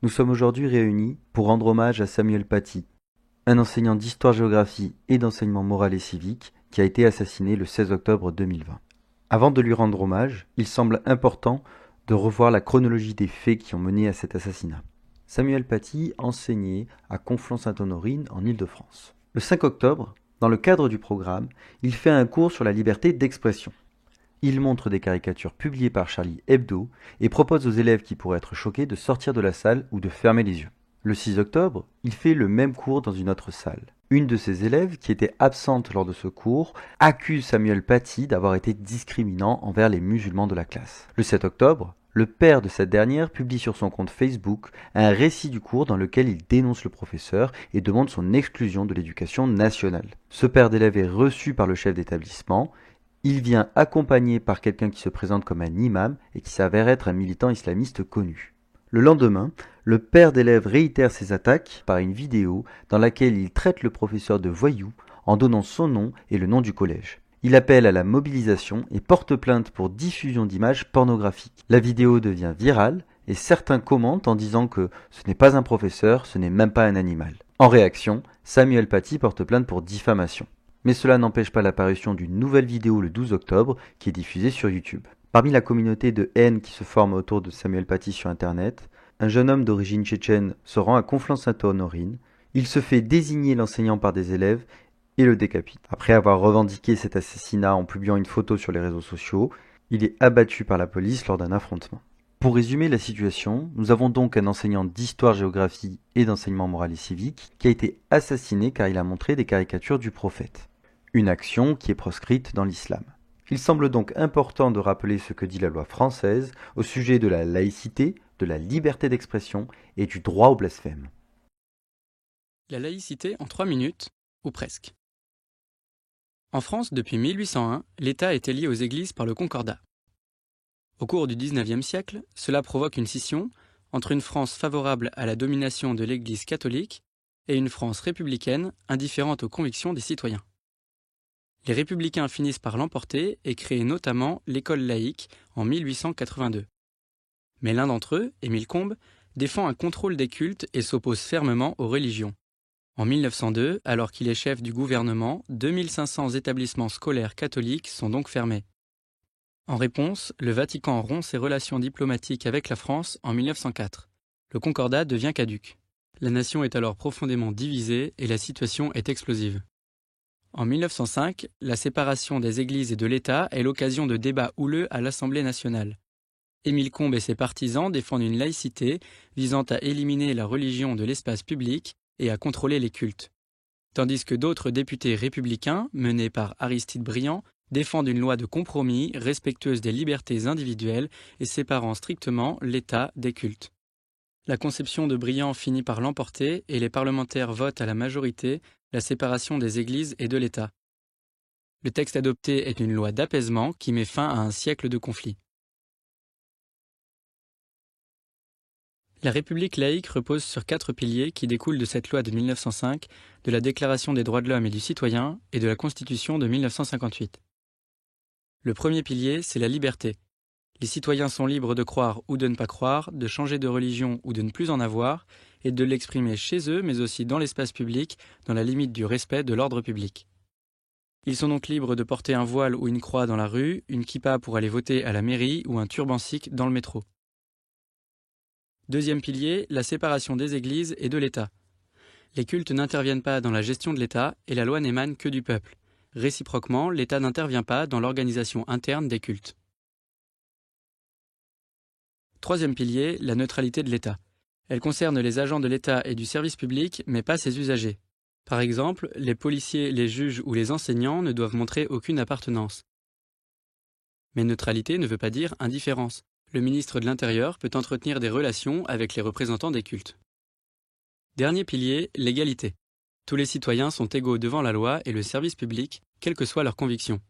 Nous sommes aujourd'hui réunis pour rendre hommage à Samuel Paty, un enseignant d'histoire-géographie et d'enseignement moral et civique qui a été assassiné le 16 octobre 2020. Avant de lui rendre hommage, il semble important de revoir la chronologie des faits qui ont mené à cet assassinat. Samuel Paty enseignait à Conflans-Sainte-Honorine en Île-de-France. Le 5 octobre, dans le cadre du programme, il fait un cours sur la liberté d'expression. Il montre des caricatures publiées par Charlie Hebdo et propose aux élèves qui pourraient être choqués de sortir de la salle ou de fermer les yeux. Le 6 octobre, il fait le même cours dans une autre salle. Une de ses élèves, qui était absente lors de ce cours, accuse Samuel Paty d'avoir été discriminant envers les musulmans de la classe. Le 7 octobre, le père de cette dernière publie sur son compte Facebook un récit du cours dans lequel il dénonce le professeur et demande son exclusion de l'éducation nationale. Ce père d'élève est reçu par le chef d'établissement. Il vient accompagné par quelqu'un qui se présente comme un imam et qui s'avère être un militant islamiste connu. Le lendemain, le père d'élève réitère ses attaques par une vidéo dans laquelle il traite le professeur de voyou en donnant son nom et le nom du collège. Il appelle à la mobilisation et porte plainte pour diffusion d'images pornographiques. La vidéo devient virale et certains commentent en disant que ce n'est pas un professeur, ce n'est même pas un animal. En réaction, Samuel Paty porte plainte pour diffamation. Mais cela n'empêche pas l'apparition d'une nouvelle vidéo le 12 octobre qui est diffusée sur YouTube. Parmi la communauté de haine qui se forme autour de Samuel Paty sur Internet, un jeune homme d'origine tchétchène se rend à Conflans-Sainte-Honorine. Il se fait désigner l'enseignant par des élèves et le décapite. Après avoir revendiqué cet assassinat en publiant une photo sur les réseaux sociaux, il est abattu par la police lors d'un affrontement. Pour résumer la situation, nous avons donc un enseignant d'histoire-géographie et d'enseignement moral et civique qui a été assassiné car il a montré des caricatures du prophète. Une action qui est proscrite dans l'islam. Il semble donc important de rappeler ce que dit la loi française au sujet de la laïcité, de la liberté d'expression et du droit au blasphème. La laïcité en 3 minutes, ou presque. En France, depuis 1801, l'État était lié aux églises par le Concordat. Au cours du XIXe siècle, cela provoque une scission entre une France favorable à la domination de l'Église catholique et une France républicaine indifférente aux convictions des citoyens. Les républicains finissent par l'emporter et créent notamment l'école laïque en 1882. Mais l'un d'entre eux, Émile Combes, défend un contrôle des cultes et s'oppose fermement aux religions. En 1902, alors qu'il est chef du gouvernement, 2500 établissements scolaires catholiques sont donc fermés. En réponse, le Vatican rompt ses relations diplomatiques avec la France en 1904. Le Concordat devient caduc. La nation est alors profondément divisée et la situation est explosive. En 1905, la séparation des églises et de l'État est l'occasion de débats houleux à l'Assemblée nationale. Émile Combes et ses partisans défendent une laïcité visant à éliminer la religion de l'espace public et à contrôler les cultes. Tandis que d'autres députés républicains, menés par Aristide Briand, défendent une loi de compromis respectueuse des libertés individuelles et séparant strictement l'État des cultes. La conception de Briand finit par l'emporter et les parlementaires votent à la majorité la séparation des églises et de l'État. Le texte adopté est une loi d'apaisement qui met fin à un siècle de conflits. La République laïque repose sur 4 piliers qui découlent de cette loi de 1905, de la Déclaration des droits de l'homme et du citoyen et de la Constitution de 1958. Le premier pilier, c'est la liberté. Les citoyens sont libres de croire ou de ne pas croire, de changer de religion ou de ne plus en avoir, et de l'exprimer chez eux, mais aussi dans l'espace public, dans la limite du respect de l'ordre public. Ils sont donc libres de porter un voile ou une croix dans la rue, une kippa pour aller voter à la mairie ou un turban sikh dans le métro. Deuxième pilier, la séparation des églises et de l'État. Les cultes n'interviennent pas dans la gestion de l'État et la loi n'émane que du peuple. Réciproquement, l'État n'intervient pas dans l'organisation interne des cultes. Troisième pilier, la neutralité de l'État. Elle concerne les agents de l'État et du service public, mais pas ses usagers. Par exemple, les policiers, les juges ou les enseignants ne doivent montrer aucune appartenance. Mais neutralité ne veut pas dire indifférence. Le ministre de l'Intérieur peut entretenir des relations avec les représentants des cultes. Dernier pilier, l'égalité. Tous les citoyens sont égaux devant la loi et le service public, quelles que soient leurs convictions.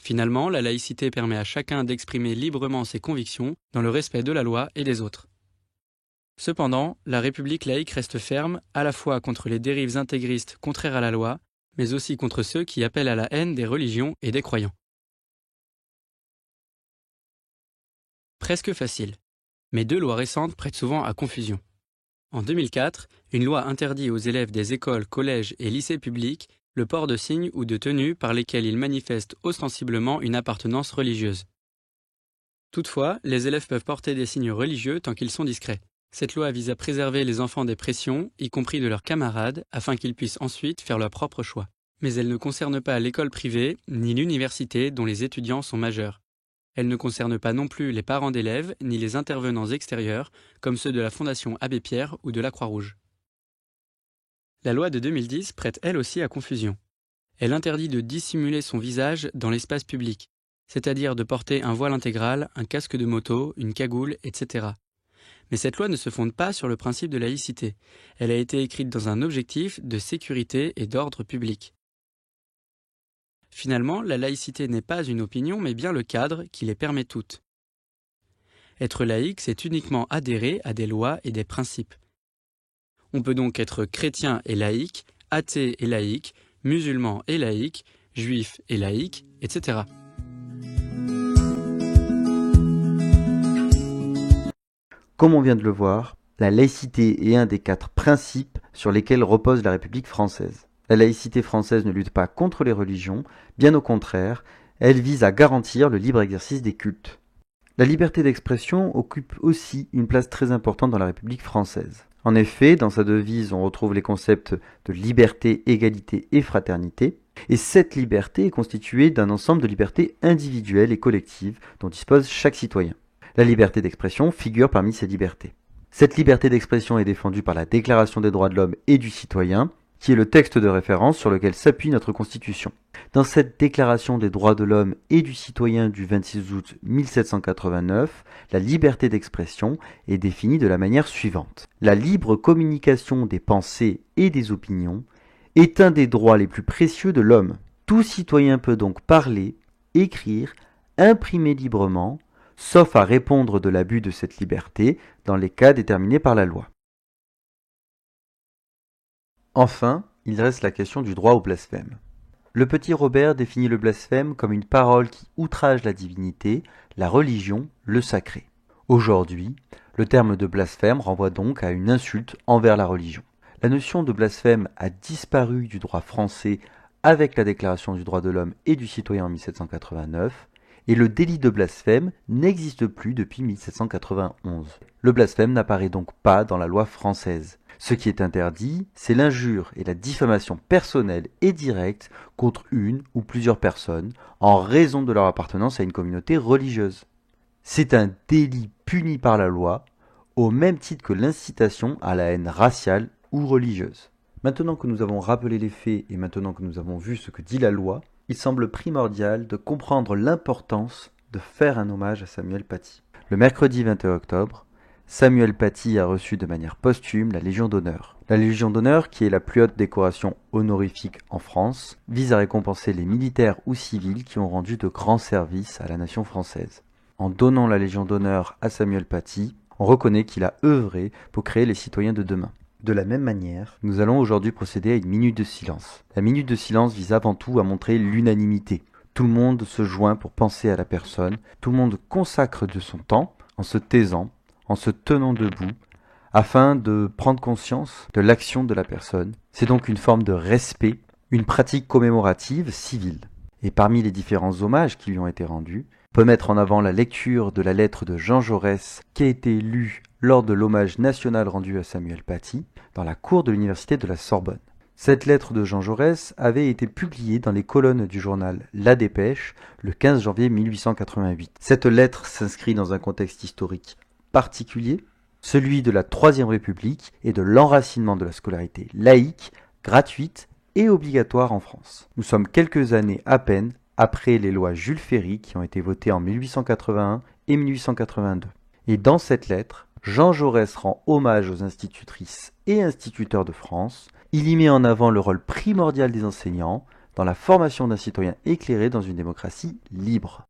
Finalement, la laïcité permet à chacun d'exprimer librement ses convictions dans le respect de la loi et des autres. Cependant, la République laïque reste ferme à la fois contre les dérives intégristes contraires à la loi, mais aussi contre ceux qui appellent à la haine des religions et des croyants. Presque facile. Mais 2 lois récentes prêtent souvent à confusion. En 2004, une loi interdit aux élèves des écoles, collèges et lycées publics le port de signes ou de tenues par lesquels ils manifestent ostensiblement une appartenance religieuse. Toutefois, les élèves peuvent porter des signes religieux tant qu'ils sont discrets. Cette loi vise à préserver les enfants des pressions, y compris de leurs camarades, afin qu'ils puissent ensuite faire leur propre choix. Mais elle ne concerne pas l'école privée ni l'université dont les étudiants sont majeurs. Elle ne concerne pas non plus les parents d'élèves ni les intervenants extérieurs, comme ceux de la Fondation Abbé Pierre ou de la Croix-Rouge. La loi de 2010 prête elle aussi à confusion. Elle interdit de dissimuler son visage dans l'espace public, c'est-à-dire de porter un voile intégral, un casque de moto, une cagoule, etc. Mais cette loi ne se fonde pas sur le principe de laïcité. Elle a été écrite dans un objectif de sécurité et d'ordre public. Finalement, la laïcité n'est pas une opinion, mais bien le cadre qui les permet toutes. Être laïque, c'est uniquement adhérer à des lois et des principes. On peut donc être chrétien et laïque, athée et laïque, musulman et laïque, juif et laïque, etc. Comme on vient de le voir, la laïcité est un des 4 principes sur lesquels repose la République française. La laïcité française ne lutte pas contre les religions, bien au contraire, elle vise à garantir le libre exercice des cultes. La liberté d'expression occupe aussi une place très importante dans la République française. En effet, dans sa devise, on retrouve les concepts de liberté, égalité et fraternité, et cette liberté est constituée d'un ensemble de libertés individuelles et collectives dont dispose chaque citoyen. La liberté d'expression figure parmi ces libertés. Cette liberté d'expression est défendue par la Déclaration des droits de l'homme et du citoyen, qui est le texte de référence sur lequel s'appuie notre Constitution. Dans cette Déclaration des droits de l'homme et du citoyen du 26 août 1789, la liberté d'expression est définie de la manière suivante. La libre communication des pensées et des opinions est un des droits les plus précieux de l'homme. Tout citoyen peut donc parler, écrire, imprimer librement, sauf à répondre de l'abus de cette liberté dans les cas déterminés par la loi. Enfin, il reste la question du droit au blasphème. Le petit Robert définit le blasphème comme une parole qui outrage la divinité, la religion, le sacré. Aujourd'hui, le terme de blasphème renvoie donc à une insulte envers la religion. La notion de blasphème a disparu du droit français avec la Déclaration des droits de l'homme et du citoyen en 1789, et le délit de blasphème n'existe plus depuis 1791. Le blasphème n'apparaît donc pas dans la loi française. Ce qui est interdit, c'est l'injure et la diffamation personnelle et directe contre une ou plusieurs personnes en raison de leur appartenance à une communauté religieuse. C'est un délit puni par la loi, au même titre que l'incitation à la haine raciale ou religieuse. Maintenant que nous avons rappelé les faits et maintenant que nous avons vu ce que dit la loi, il semble primordial de comprendre l'importance de faire un hommage à Samuel Paty. Le mercredi 21 octobre, Samuel Paty a reçu de manière posthume la Légion d'honneur. La Légion d'honneur, qui est la plus haute décoration honorifique en France, vise à récompenser les militaires ou civils qui ont rendu de grands services à la nation française. En donnant la Légion d'honneur à Samuel Paty, on reconnaît qu'il a œuvré pour créer les citoyens de demain. De la même manière, nous allons aujourd'hui procéder à une minute de silence. La minute de silence vise avant tout à montrer l'unanimité. Tout le monde se joint pour penser à la personne, tout le monde consacre de son temps en se taisant, en se tenant debout, afin de prendre conscience de l'action de la personne. C'est donc une forme de respect, une pratique commémorative civile. Et parmi les différents hommages qui lui ont été rendus, on peut mettre en avant la lecture de la lettre de Jean Jaurès qui a été lue lors de l'hommage national rendu à Samuel Paty dans la cour de l'université de la Sorbonne. Cette lettre de Jean Jaurès avait été publiée dans les colonnes du journal La Dépêche le 15 janvier 1888. Cette lettre s'inscrit dans un contexte historique particulier, celui de la Troisième République et de l'enracinement de la scolarité laïque, gratuite et obligatoire en France. Nous sommes quelques années à peine après les lois Jules Ferry qui ont été votées en 1881 et 1882. Et dans cette lettre, Jean Jaurès rend hommage aux institutrices et instituteurs de France. Il y met en avant le rôle primordial des enseignants dans la formation d'un citoyen éclairé dans une démocratie libre.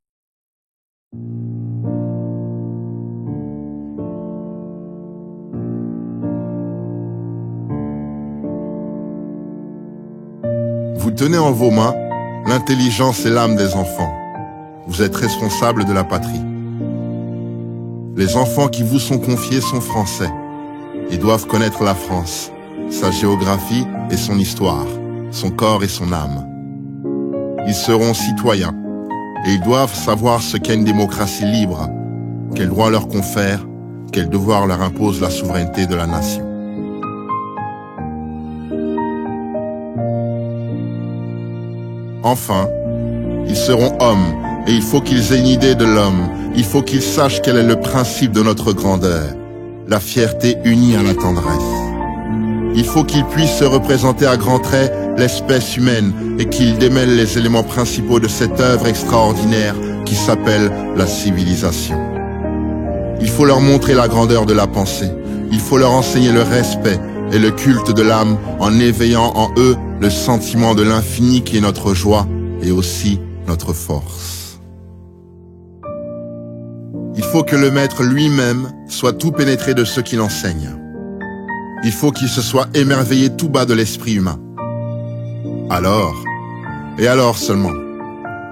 Vous tenez en vos mains l'intelligence et l'âme des enfants. Vous êtes responsable de la patrie. Les enfants qui vous sont confiés sont français. et doivent connaître la France, sa géographie et son histoire, son corps et son âme. Ils seront citoyens et ils doivent savoir ce qu'est une démocratie libre, quels droits leur confère, quel devoir leur impose la souveraineté de la nation. Enfin, ils seront hommes et il faut qu'ils aient une idée de l'homme. Il faut qu'ils sachent quel est le principe de notre grandeur, la fierté unie à la tendresse. Il faut qu'ils puissent se représenter à grands traits l'espèce humaine et qu'ils démêlent les éléments principaux de cette œuvre extraordinaire qui s'appelle la civilisation. Il faut leur montrer la grandeur de la pensée. Il faut leur enseigner le respect et le culte de l'âme en éveillant en eux le sentiment de l'infini qui est notre joie et aussi notre force. Il faut que le maître lui-même soit tout pénétré de ce qu'il enseigne. Il faut qu'il se soit émerveillé tout bas de l'esprit humain. Alors, et alors seulement,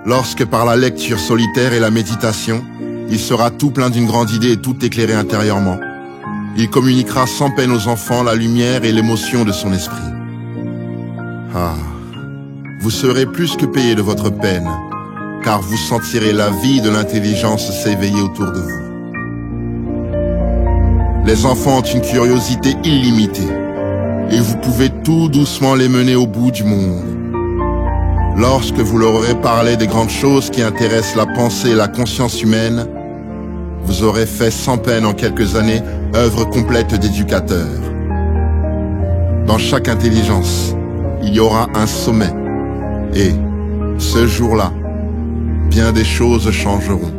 lorsque par la lecture solitaire et la méditation, il sera tout plein d'une grande idée et tout éclairé intérieurement, il communiquera sans peine aux enfants la lumière et l'émotion de son esprit. Ah, vous serez plus que payé de votre peine, car vous sentirez la vie de l'intelligence s'éveiller autour de vous. Les enfants ont une curiosité illimitée, et vous pouvez tout doucement les mener au bout du monde. Lorsque vous leur aurez parlé des grandes choses qui intéressent la pensée et la conscience humaine, vous aurez fait sans peine en quelques années œuvre complète d'éducateur. Dans chaque intelligence, il y aura un sommet. Et, ce jour-là, bien des choses changeront.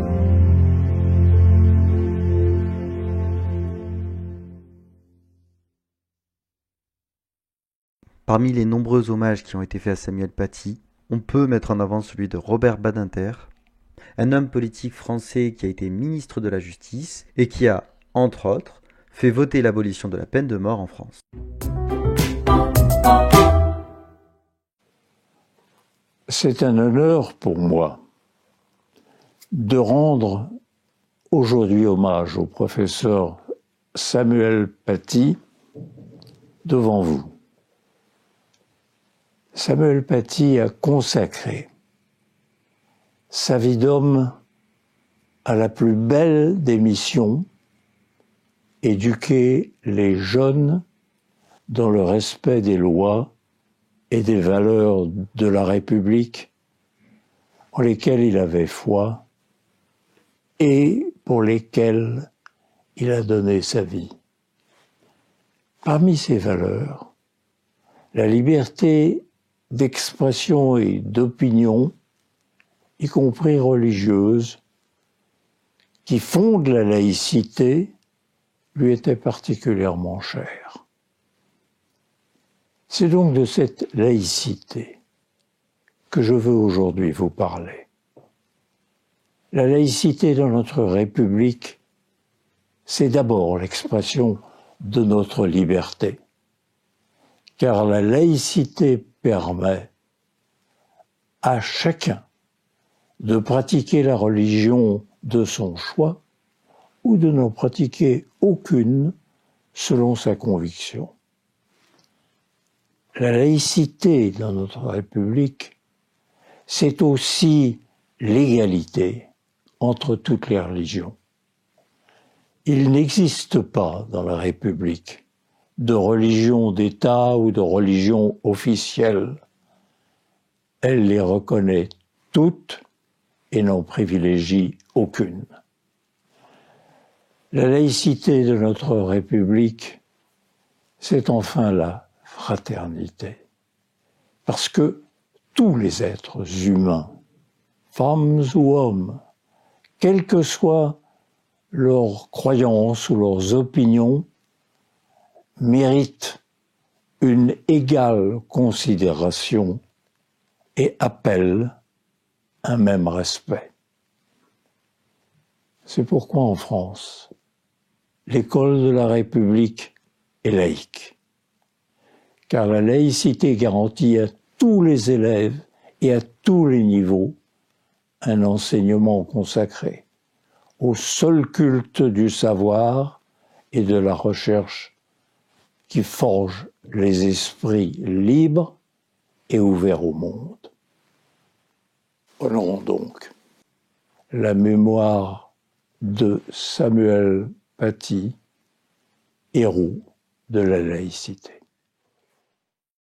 Parmi les nombreux hommages qui ont été faits à Samuel Paty, on peut mettre en avant celui de Robert Badinter, un homme politique français qui a été ministre de la Justice et qui a, entre autres, fait voter l'abolition de la peine de mort en France. C'est un honneur pour moi de rendre aujourd'hui hommage au professeur Samuel Paty devant vous. Samuel Paty a consacré sa vie d'homme à la plus belle des missions, éduquer les jeunes dans le respect des lois et des valeurs de la République en lesquelles il avait foi et pour lesquelles il a donné sa vie. Parmi ces valeurs, la liberté d'expression et d'opinion, y compris religieuse, qui fonde la laïcité, lui était particulièrement chère. C'est donc de cette laïcité que je veux aujourd'hui vous parler. La laïcité dans notre République, c'est d'abord l'expression de notre liberté, car la laïcité permet à chacun de pratiquer la religion de son choix ou de n'en pratiquer aucune selon sa conviction. La laïcité dans notre République, c'est aussi l'égalité entre toutes les religions. Il n'existe pas dans la République de religion d'État ou de religion officielle. Elle les reconnaît toutes et n'en privilégie aucune. La laïcité de notre République, c'est enfin la fraternité. Parce que tous les êtres humains, femmes ou hommes, quelles que soient leurs croyances ou leurs opinions, méritent une égale considération et appellent un même respect. C'est pourquoi en France, l'école de la République est laïque, car la laïcité garantit à tous les élèves et à tous les niveaux un enseignement consacré au seul culte du savoir et de la recherche qui forge les esprits libres et ouverts au monde. Honorons donc la mémoire de Samuel Paty, héros de la laïcité.